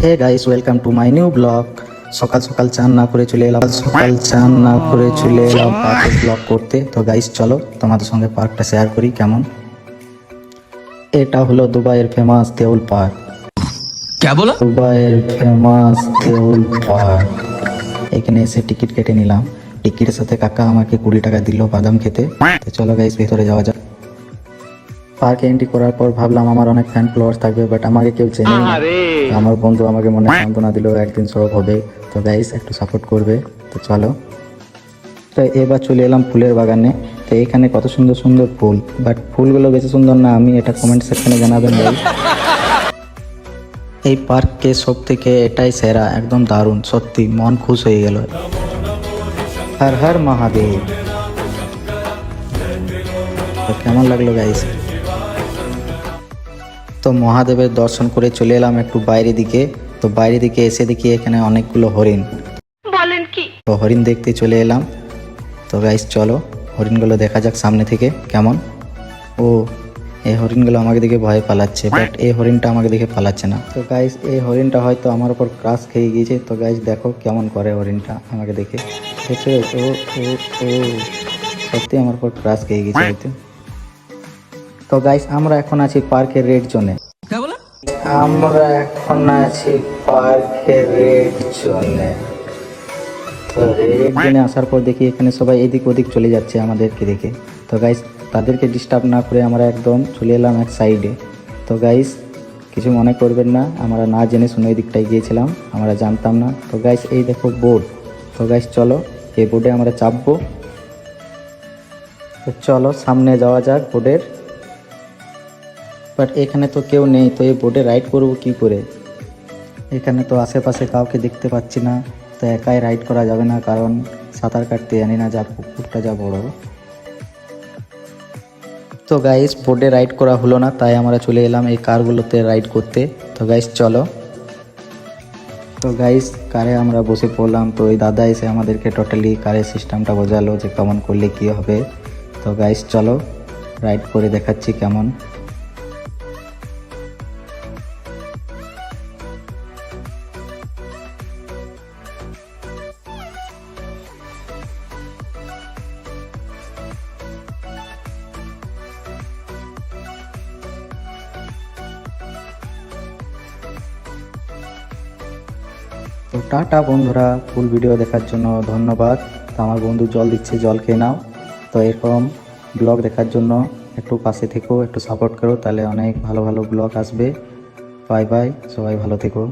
Hey guys, welcome to my new blog. সকাল সকাল চান না করে চলে এলাম পার্কের ব্লগ করতে। তো গাইস চলো তোমাদের সঙ্গে পার্কটা শেয়ার করি কেমন। এটা হলো দুবাইয়ের ফেমাস দেউল পার্ক। দুবাইয়ের ফেমাস দেউল পার্ক। এখানে এসে টিকিট কেটে নিলাম। টিকিটের সাথে কাকা আমাকে 20 টাকা দিল বাদাম খেতে। তো চলো গাইস ভেতরে যাওয়া যাক। পার্কে এন্ট্রি করার পর ভাবলাম আমার অনেক ফ্যান ফলোয়ার্স থাকবে, বাট আমাকে কেউ চেনে না। আমার বন্ধু আমাকে মনে সান্ত্বনা দিল একদিন সব হবে। তো গাইস একটু সাপোর্ট করবে। তো চলো। তো এবার চলে এলাম ফুলের বাগানে। তো এখানে কত সুন্দর সুন্দর ফুল, বাট ফুলগুলো বেশি সুন্দর না, আমি এটা কমেন্ট সেকশনে জানাবেন গাইস। এই পার্ককে সব থেকে এটাই সেরা, একদম দারুণ, সত্যি মন খুশ হয়ে গেল। হর হর মহাদেব। তো কেমন লাগলো গাইস? তো মহাদেবের দর্শন করে চলে এলাম একটু বাইরের দিকে। তো বাইরের দিকে এসে দেখি এখানে অনেকগুলো হরিণ। বলেন কি? তো হরিণ দেখতে চলে এলাম। তো গাইস চলো হরিণগুলো দেখা যাক সামনে থেকে কেমন। ও, এই হরিণগুলো আমাকে দেখে ভয় পালাচ্ছে, বাট এই হরিণটা আমাকে দেখে পালাচ্ছে না। তো গাইস এই হরিণটা হয়তো আমার উপর ক্রাশ খেয়ে গিয়েছে। তো গাইস দেখো কেমন করে হরিণটা আমাকে দেখে। দেখছো? ও ও ও, সত্যি আমার উপর ক্রাশ খেয়ে গেছে হয়তো। তো গাইস আমরা এখন আছি পার্কের রেড জোনে। আমরা এখন আছি পার্কের রেড জোনে। তো রেড জোনে আসার পর দেখি এখানে সবাই এদিক ওদিক চলে যাচ্ছে আমাদেরকে দেখে। তো গাইস তাদেরকে ডিস্টার্ব না করে আমরা একদম চলে এলাম এক সাইডে। তো গাইস কিছু মনে করবেন না, আমরা না জেনে শুনে ওই দিকটায় গিয়েছিলাম, আমরা জানতাম না। তো গাইস এই দেখো বোর্ড। তো গাইস চলো এই বোর্ডে আমরা চাপবো। তো চলো সামনে যাওয়া যাক বোর্ডের। বাট এখানে তো কেউ নেই, তো এই বোটে রাইড করব কি করে? এখানে তো আশেপাশে কাউকে দেখতে পাচ্ছি না। তো একাই রাইড করা যাবে না, কারণ সাঁতার কাটতে জানি না, যা পুকুরটা যা বড়। তো গাইস বোটে রাইড করা হলো না, তাই আমরা চলে এলাম এই কারগুলোতে রাইড করতে। তো গাইস চলো। তো গাইস কারে আমরা বসে পড়লাম। তো এই দাদা এসে আমাদেরকে টোটালি কারের সিস্টেমটা বোঝালো যে কেমন করলে কি হবে। তো গাইস চলো রাইড করে দেখাচ্ছি কেমন। তো টাটা বন্ধুরা, ফুল ভিডিও দেখার জন্য ধন্যবাদ। তো আমার বন্ধু জল দিচ্ছে, জল খেয়ে নাও। তো এরকম ব্লগ দেখার জন্য একটু পাশে থেকো, একটু সাপোর্ট করো, তাহলে অনেক ভালো ভালো ব্লগ আসবে। বাই বাই, সবাই ভালো থেকো।